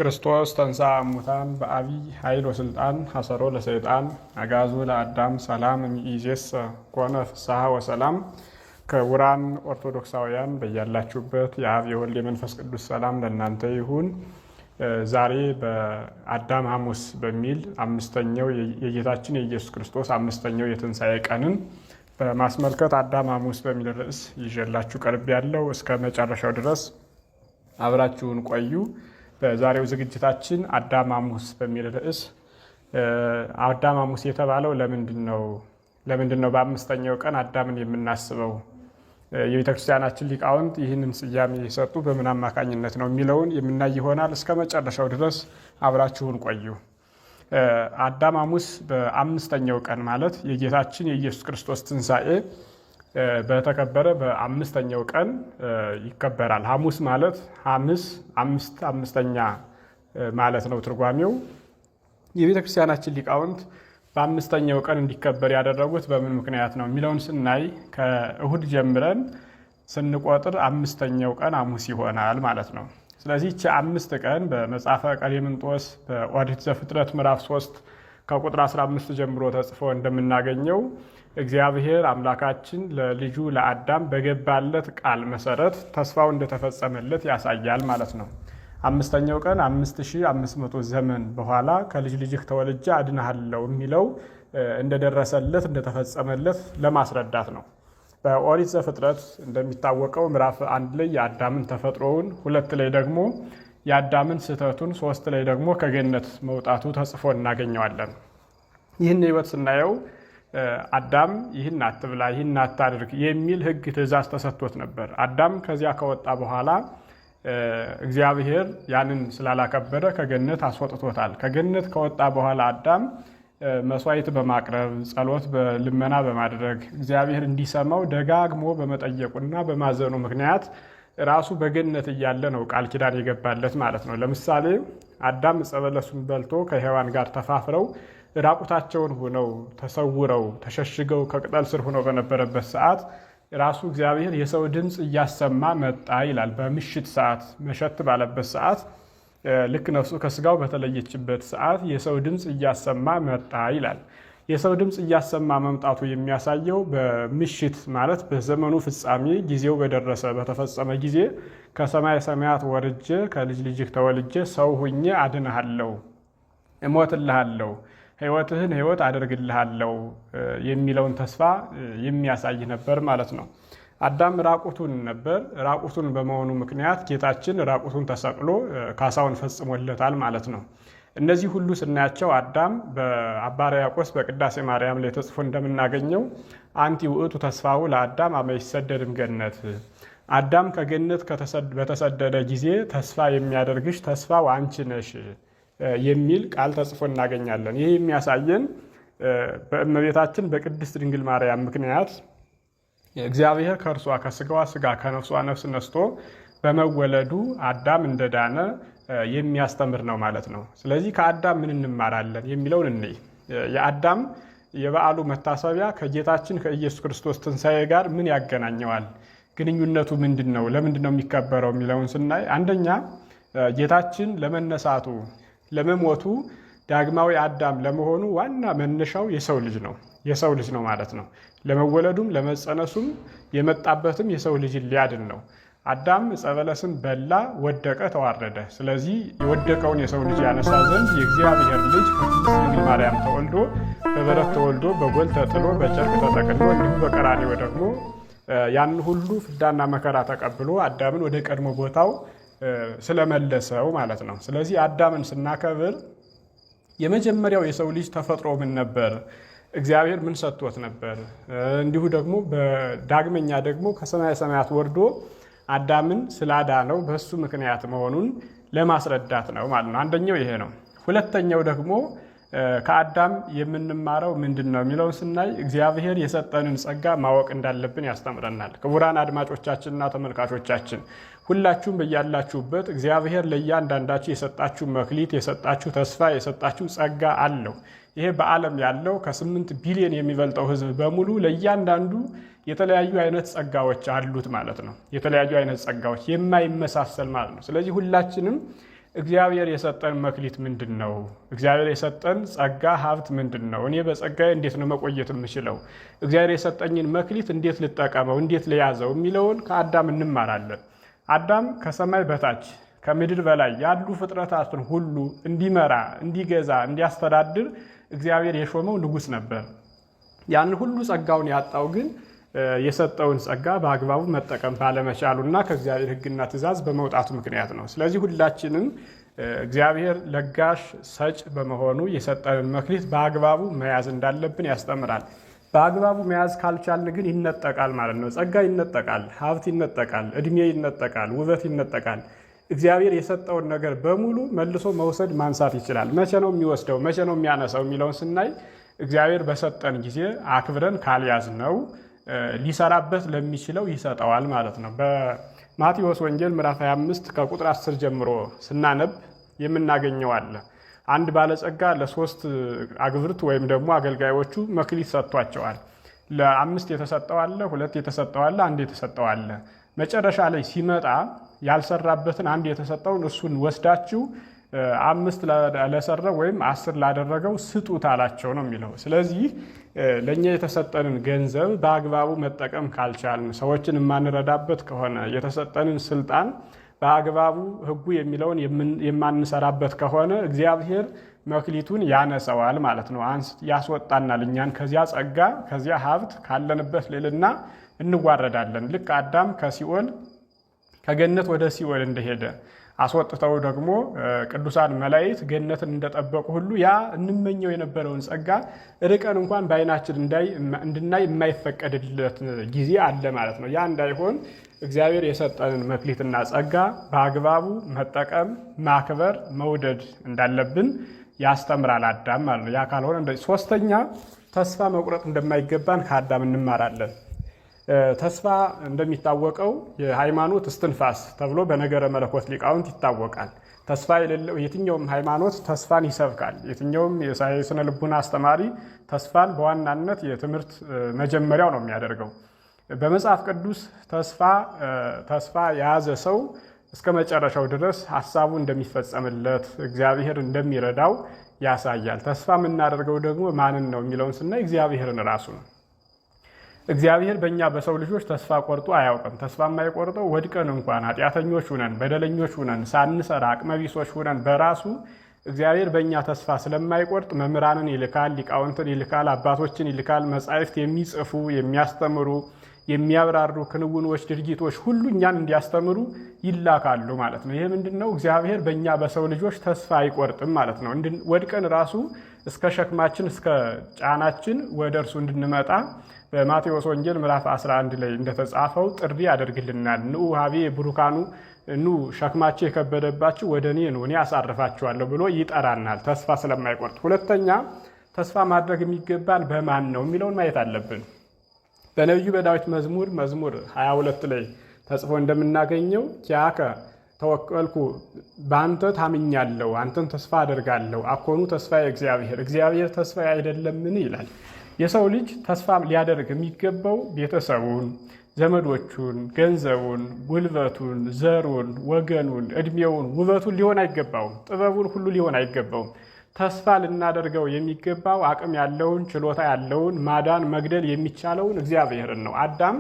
ክርስቶስ ተንሥአ እሙታን በአቢይ ኃይል ወስልጣን ሐሰሮ ለሰይጣን አግዓዞ ለአዳም ሰላም እምይእዜሰ ኮነ ፍስሐ ወሰላም። ክቡራን ኦርቶዶክሳውያን በያላችሁበት የአብ የወልድ የመንፈስ ቅዱስ ሰላም ለእናንተ ይሁን። ዛሬ በአዳም ሐሙስ በሚል አምስተኛው የጌታችን የኢየሱስ ክርስቶስ አምስተኛው የትንሣኤ ቀንን በማስመልከት አዳም ሐሙስ በሚል ርዕስ ይዤላችሁ ቀርብ ያለው እስከ መጨረሻው ድረስ አብራችሁን ቆዩ። በዛሬው ዝግጅታችን አዳም ሐሙስ በሚል ርዕስ አዳም ሐሙስ የተባለው ለምንድን ነው በአምስተኛው ቀን አዳምን የምናስበው? የቤተክርስቲያናችን ሊቃውንት ይህንን ስያሜ የሰጡ በምን አማካኝነት ነው የሚለውን የምናይ ይሆናል። እስከ መጨረሻው ድረስ አብራችሁን ቆዩ። አዳም ሐሙስ በአምስተኛው ቀን ማለት የጌታችን የኢየሱስ ክርስቶስ ትንሣኤ በተከበረ በአምስተኛው ቀን ይከበራል። ሐሙስ ማለት አምስተኛ ማለት ነው ትርጓሜው። የቤተ ክርስቲያናችን ሊቃውንት በአምስተኛው ቀን እንዲከበር ያደረጉት በምን ምክንያት ነው የሚለውን ስናይ ከእሁድ ጀምረን ስንቆጥር አምስተኛው ቀን ሐሙስ ይሆናል ማለት ነው። ስለዚህ ይህች 5 ቀን በመጽሐፈ ቀሌምንጦስ በኦሪት ዘፍጥረት ምዕራፍ 3 ከቁጥር 15 ጀምሮ ተጽፎ እንደምናገኘው እግዚአብሔር አምላካችን ለልጁ ለአዳም በገባለት ቃል መሰረት ተስፋው እንደተፈጸመለት ያሳያል ማለት ነው። አምስተኛው ቀን 5500 ዘመን በኋላ ከልጅ ልጅህ ተወልጄ አድንሃለሁ የሚለው እንደደረሰለት እንደተፈጸመለት ለማስረዳት ነው። በኦሪት ዘፍጥረት እንደሚታወቀው ምዕራፍ 1 ላይ የአዳምን ተፈጥሮውን፣ 2 ላይ ደግሞ የአዳምን ስህተቱን፣ 3 ላይ ደግሞ ከገነት መውጣቱ ተጽፎ እናገኘዋለን። ይህን ሕይወት ስናየው አዳም ይህን አትብላ፣ ይህን አታድርግ የሚል ሕግ ትእዛዝ ተሰጥቶት ነበር። አዳም ከዚያ ከወጣ በኋላ እግዚአብሔር ያንን ስላላከበረ ከገነት አስወጥቶታል። ከገነት ከወጣ በኋላ አዳም መስዋዕት በማቅረብ ጸሎት በልመና በማድረግ እግዚአብሔር እንዲሰማው ደጋግሞ በመጠየቁና በማዘኑ ምክንያት ራሱ በገነት እያለ ነው ቃል ኪዳን የገባለት ማለት ነው። ለምሳሌ አዳም ዕፀ በለሱን በልቶ ከሔዋን ጋር ተፋፍረው ራቁታቸውን ሆነው ተሰውረው ተሸሽገው ከቅጠል ስር ሆነው በነበረበት ሰዓት ራሱ እግዚአብሔር የሰው ድምፅ እያሰማ መጣ ይላል። በምሽት ሰዓት መሸት ባለበት ሰዓት ልክ ነፍሱ ከስጋው በተለየችበት ሰዓት የሰው ድምፅ እያሰማ መጣ ይላል። የሰው ድምፅ እያሰማ መምጣቱ የሚያሳየው በምሽት ማለት በዘመኑ ፍጻሜ ጊዜው በደረሰ በተፈጸመ ጊዜ ከሰማይ ሰማያት ወርጄ ከልጅ ልጅህ ተወልጄ ሰው ሁኜ አድንሃለሁ፣ እሞትልሃለሁ፣ ሕይወትህን ሕይወት አደርግልሃለሁ የሚለውን ተስፋ የሚያሳይ ነበር ማለት ነው። አዳም ራቁቱን ነበር። ራቁቱን በመሆኑ ምክንያት ጌታችን ራቁቱን ተሰቅሎ ካሳውን ፈጽሞለታል ማለት ነው። እነዚህ ሁሉ ስናያቸው አዳም በአባ ሕርያቆስ በቅዳሴ ማርያም ላይ ተጽፎ እንደምናገኘው አንቲ ውእቱ ተስፋው ለአዳም አመ ይሰደድም ገነት፣ አዳም ከገነት በተሰደደ ጊዜ ተስፋ የሚያደርግሽ ተስፋው አንቺ ነሽ የሚል ቃል ተጽፎ እናገኛለን። ይህ የሚያሳየን በእመቤታችን በቅድስት ድንግል ማርያም ምክንያት እግዚአብሔር ከእርሷ ከስጋዋ ስጋ ከነፍሷ ነፍስ ነስቶ በመወለዱ አዳም እንደዳነ የሚያስተምር ነው ማለት ነው። ስለዚህ ከአዳም ምን እንማራለን የሚለውን እንይ። የአዳም የበዓሉ መታሰቢያ ከጌታችን ከኢየሱስ ክርስቶስ ትንሣኤ ጋር ምን ያገናኘዋል? ግንኙነቱ ምንድን ነው? ለምንድን ነው የሚከበረው የሚለውን ስናይ አንደኛ ጌታችን ለመነሳቱ ለመሞቱ ዳግማዊ አዳም ለመሆኑ ዋና መነሻው የሰው ልጅ ነው ማለት ነው። ለመወለዱም ለመጸነሱም የመጣበትም የሰው ልጅን ሊያድን ነው። አዳም ዕፀ በለስን በላ፣ ወደቀ፣ ተዋረደ። ስለዚህ የወደቀውን የሰው ልጅ ያነሳ ዘንድ የእግዚአብሔር ልጅ ከቅድስት ድንግል ማርያም ተወልዶ በበረት ተወልዶ በጎል ተጥሎ በጨርቅ ተጠቅልሎ እንዲሁም በቀራንዮ ደግሞ ያን ሁሉ ፍዳና መከራ ተቀብሎ አዳምን ወደ ቀድሞ ቦታው ስለመለሰው ማለት ነው። ስለዚህ አዳምን ስናከብር የመጀመሪያው የሰው ልጅ ተፈጥሮ ምን ነበር? እግዚአብሔር ምን ሰጥቶት ነበር? እንዲሁ ደግሞ በዳግመኛ ደግሞ ከሰማየ ሰማያት ወርዶ አዳምን ስላዳነው በሱ ምክንያት መሆኑን ለማስረዳት ነው ማለት ነው። አንደኛው ይሄ ነው። ሁለተኛው ደግሞ ከአዳም የምንማረው ምንድን ነው የሚለውን ስናይ እግዚአብሔር የሰጠንን ጸጋ ማወቅ እንዳለብን ያስተምረናል። ክቡራን አድማጮቻችንና ተመልካቾቻችን ሁላችሁም በያላችሁበት እግዚአብሔር ለእያንዳንዳችሁ የሰጣችሁ መክሊት፣ የሰጣችሁ ተስፋ፣ የሰጣችሁ ጸጋ አለው። ይሄ በዓለም ያለው ከ8 ቢሊዮን የሚበልጠው ሕዝብ በሙሉ ለእያንዳንዱ የተለያዩ አይነት ጸጋዎች አሉት ማለት ነው። የተለያዩ አይነት ጸጋዎች የማይመሳሰል ማለት ነው። ስለዚህ ሁላችንም እግዚአብሔር የሰጠን መክሊት ምንድን ነው? እግዚአብሔር የሰጠን ጸጋ ሀብት ምንድን ነው? እኔ በጸጋዬ እንዴት ነው መቆየት የምችለው? እግዚአብሔር የሰጠኝን መክሊት እንዴት ልጠቀመው፣ እንዴት ልያዘው የሚለውን ከአዳም እንማራለን። አዳም ከሰማይ በታች ከምድር በላይ ያሉ ፍጥረታትን ሁሉ እንዲመራ፣ እንዲገዛ፣ እንዲያስተዳድር እግዚአብሔር የሾመው ንጉሥ ነበር። ያን ሁሉ ጸጋውን ያጣው ግን የሰጠውን ጸጋ በአግባቡ መጠቀም ባለመቻሉና ከእግዚአብሔር ሕግና ትእዛዝ በመውጣቱ ምክንያት ነው። ስለዚህ ሁላችንም እግዚአብሔር ለጋሽ ሰጭ በመሆኑ የሰጠንን መክሊት በአግባቡ መያዝ እንዳለብን ያስተምራል። በአግባቡ መያዝ ካልቻልን ግን ይነጠቃል ማለት ነው። ጸጋ ይነጠቃል፣ ሀብት ይነጠቃል፣ እድሜ ይነጠቃል፣ ውበት ይነጠቃል። እግዚአብሔር የሰጠውን ነገር በሙሉ መልሶ መውሰድ ማንሳት ይችላል። መቼ ነው የሚወስደው? መቼ ነው የሚያነሳው? የሚለውን ስናይ እግዚአብሔር በሰጠን ጊዜ አክብረን ካልያዝ ነው ሊሰራበት ለሚችለው ይሰጠዋል ማለት ነው። በማቴዎስ ወንጌል ምዕራፍ 25 ከቁጥር 10 ጀምሮ ስናነብ የምናገኘው አለ። አንድ ባለጸጋ ለ3 አግብርት ወይም ደግሞ አገልጋዮቹ መክሊት ሰጥቷቸዋል። ለ5 የተሰጠው አለ፣ 2 የተሰጠው አለ፣ 1 የተሰጠው አለ። መጨረሻ ላይ ሲመጣ ያልሰራበትን 1 የተሰጠውን እሱን ወስዳችሁ 5 ለሰራው ወይም 10 ላደረገው ስጡት አላቸው ነው የሚለው። ስለዚህ ለእኛ የተሰጠንን ገንዘብ በአግባቡ መጠቀም ካልቻልን፣ ሰዎችን የማንረዳበት ከሆነ፣ የተሰጠንን ስልጣን በአግባቡ ሕጉ የሚለውን የማንሰራበት ከሆነ እግዚአብሔር መክሊቱን ያነሰዋል ማለት ነው። ያስወጣናል። እኛን ከዚያ ጸጋ ከዚያ ሀብት ካለንበት ልዕልና እንዋረዳለን። ልክ አዳም ከገነት ወደ ሲኦል እንደሄደ አስወጥተው ደግሞ ቅዱሳን መላእክት ገነትን እንደጠበቁ ሁሉ ያ እንመኘው የነበረውን ጸጋ ርቀን እንኳን በዓይናችን እንድናይ የማይፈቀድለት ጊዜ አለ ማለት ነው። ያ እንዳይሆን እግዚአብሔር የሰጠንን መክሊትና ጸጋ በአግባቡ መጠቀም፣ ማክበር፣ መውደድ እንዳለብን ያስተምራል አዳም ማለት ነው። ያ ካልሆነ ሶስተኛ ተስፋ መቁረጥ እንደማይገባን ከአዳም እንማራለን። ተስፋ እንደሚታወቀው የሃይማኖት እስትንፋስ ተብሎ በነገረ መለኮት ሊቃውንት ይታወቃል። ተስፋ የሌለው የትኛውም ሃይማኖት ተስፋን ይሰብካል። የትኛውም የስነ ልቡና አስተማሪ ተስፋን በዋናነት የትምህርት መጀመሪያው ነው የሚያደርገው። በመጽሐፍ ቅዱስ ተስፋ የያዘ ሰው እስከ መጨረሻው ድረስ ሀሳቡ እንደሚፈጸምለት እግዚአብሔር እንደሚረዳው ያሳያል። ተስፋ የምናደርገው ደግሞ ማንን ነው የሚለውን ስናይ እግዚአብሔርን ራሱ ነው። እግዚአብሔር በእኛ በሰው ልጆች ተስፋ ቆርጦ አያውቅም። ተስፋ የማይቆርጠው ወድቀን እንኳን ኃጢአተኞች ሁነን በደለኞች ሁነን ሳንሰራ አቅመቢሶች ሁነን በራሱ እግዚአብሔር በእኛ ተስፋ ስለማይቆርጥ መምህራንን ይልካል፣ ሊቃውንትን ይልካል፣ አባቶችን ይልካል። መጻሕፍት የሚጽፉ የሚያስተምሩ የሚያብራሩ ክንውኖች፣ ድርጊቶች ሁሉ እኛን እንዲያስተምሩ ይላካሉ ማለት ነው። ይሄ ምንድነው? እግዚአብሔር በእኛ በሰው ልጆች ተስፋ አይቆርጥም ማለት ነው። ወድቀን ራሱ እስከ ሸክማችን እስከ ጫናችን ወደ እርሱ እንድንመጣ በማቴዎስ ወንጌል ምዕራፍ 11 ላይ እንደተጻፈው ጥሪ ያደርግልናል። ንዑ ሀቤ ብሩካኑ፣ ኑ ሸክማችሁ የከበደባችሁ ወደ እኔ ኑ እኔ አሳርፋችኋለሁ ብሎ ይጠራናል፣ ተስፋ ስለማይቆርጥ። ሁለተኛ ተስፋ ማድረግ የሚገባን በማን ነው የሚለውን ማየት አለብን። በነቢዩ በዳዊት መዝሙር 22 ላይ ተጽፎ እንደምናገኘው ኪያከ ተወከልኩ፣ በአንተ ታምኛለሁ፣ አንተን ተስፋ አደርጋለሁ፣ አኮኑ ተስፋ እግዚአብሔር ተስፋ አይደለምን ይላል። የሰው ልጅ ተስፋ ሊያደርግ የሚገባው ቤተሰቡን፣ ዘመዶቹን፣ ገንዘቡን፣ ጉልበቱን፣ ዘሩን፣ ወገኑን፣ እድሜውን፣ ውበቱን ሊሆን አይገባውም። ጥበቡን ሁሉ ሊሆን አይገባውም። ተስፋ ልናደርገው የሚገባው አቅም ያለውን ችሎታ ያለውን ማዳን መግደል የሚቻለውን እግዚአብሔርን ነው። አዳም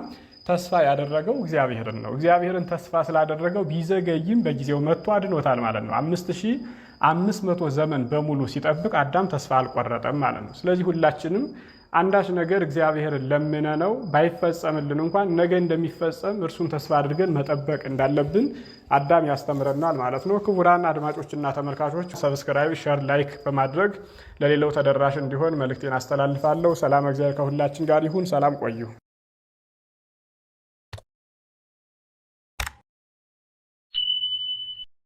ተስፋ ያደረገው እግዚአብሔርን ነው። እግዚአብሔርን ተስፋ ስላደረገው ቢዘገይም በጊዜው መጥቶ አድኖታል ማለት ነው። 5500 ዘመን በሙሉ ሲጠብቅ አዳም ተስፋ አልቆረጠም ማለት ነው። ስለዚህ ሁላችንም አንዳች ነገር እግዚአብሔርን ለምነነው ባይፈጸምልን እንኳን ነገ እንደሚፈጸም እርሱን ተስፋ አድርገን መጠበቅ እንዳለብን አዳም ያስተምረናል ማለት ነው። ክቡራን አድማጮችና ተመልካቾች ሰብስክራይብ፣ ሸር፣ ላይክ በማድረግ ለሌላው ተደራሽ እንዲሆን መልእክቴን አስተላልፋለሁ። ሰላም እግዚአብሔር ከሁላችን ጋር ይሁን። ሰላም ቆዩ።